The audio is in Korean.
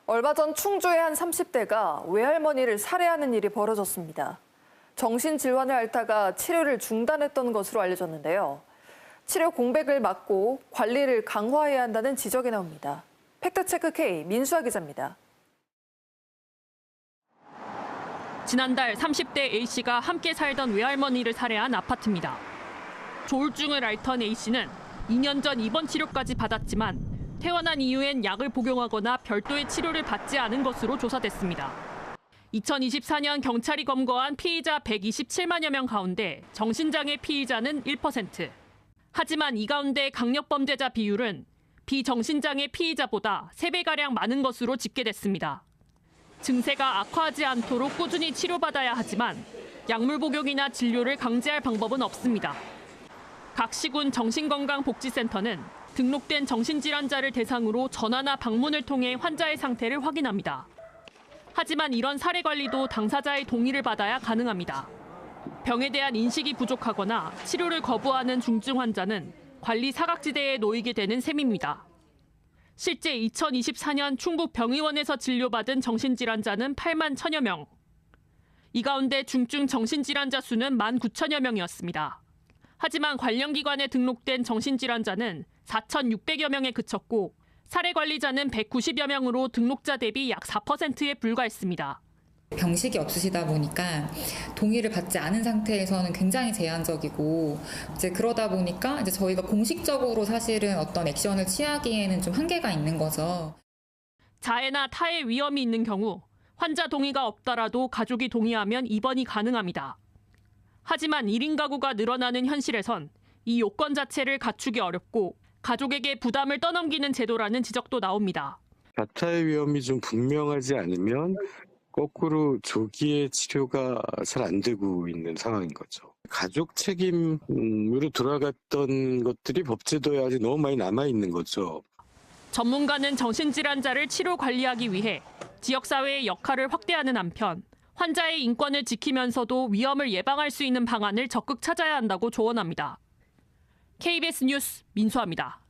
얼마 전 충주의 한 30대가 외할머니를 살해하는 일이 벌어졌습니다. 정신질환을 앓다가 치료를 중단했던 것으로 알려졌는데요. 치료 공백을 막고 관리를 강화해야 한다는 지적이 나옵니다. 팩트체크 K 민수아 기자입니다. 지난달 30대 A씨가 함께 살던 외할머니를 살해한 아파트입니다. 조울증을 앓던 A씨는 2년 전 입원 치료까지 받았지만 퇴원한 이후엔 약을 복용하거나 별도의 치료를 받지 않은 것으로 조사됐습니다. 2024년 경찰이 검거한 피의자 127만여 명 가운데 정신장애 피의자는 1%. 하지만 이 가운데 강력범죄자 비율은 비정신장애 피의자보다 3배가량 많은 것으로 집계됐습니다. 증세가 악화하지 않도록 꾸준히 치료받아야 하지만 약물 복용이나 진료를 강제할 방법은 없습니다. 각 시군 정신건강복지센터는 등록된 정신질환자를 대상으로 전화나 방문을 통해 환자의 상태를 확인합니다. 하지만 이런 사례 관리도 당사자의 동의를 받아야 가능합니다. 병에 대한 인식이 부족하거나 치료를 거부하는 중증 환자는 관리 사각지대에 놓이게 되는 셈입니다. 실제 2024년 충북 병의원에서 진료받은 정신질환자는 8만 1천여 명. 이 가운데 중증 정신질환자 수는 1만 9천여 명이었습니다. 하지만 관련 기관에 등록된 정신질환자는 4,600여 명에 그쳤고 사례 관리자는 190여 명으로 등록자 대비 약 4%에 불과했습니다. 병식이 없으시다 보니까 동의를 받지 않은 상태에서는 굉장히 제한적이고 그러다 보니까 저희가 공식적으로 사실은 어떤 액션을 취하기에는 좀 한계가 있는 거죠. 자해나 타해 위험이 있는 경우 환자 동의가 없더라도 가족이 동의하면 입원이 가능합니다. 하지만 1인 가구가 늘어나는 현실에선 이 요건 자체를 갖추기 어렵고 가족에게 부담을 떠넘기는 제도라는 지적도 나옵니다. 자타의 위험이 좀 분명하지 않으면 거꾸로 조기에 치료가 잘 안 되고 있는 상황인 거죠. 가족 책임으로 돌아갔던 것들이 법제도에 아직 너무 많이 남아있는 거죠. 전문가는 정신질환자를 치료 관리하기 위해 지역사회의 역할을 확대하는 한편 환자의 인권을 지키면서도 위험을 예방할 수 있는 방안을 적극 찾아야 한다고 조언합니다. KBS 뉴스 민수아입니다.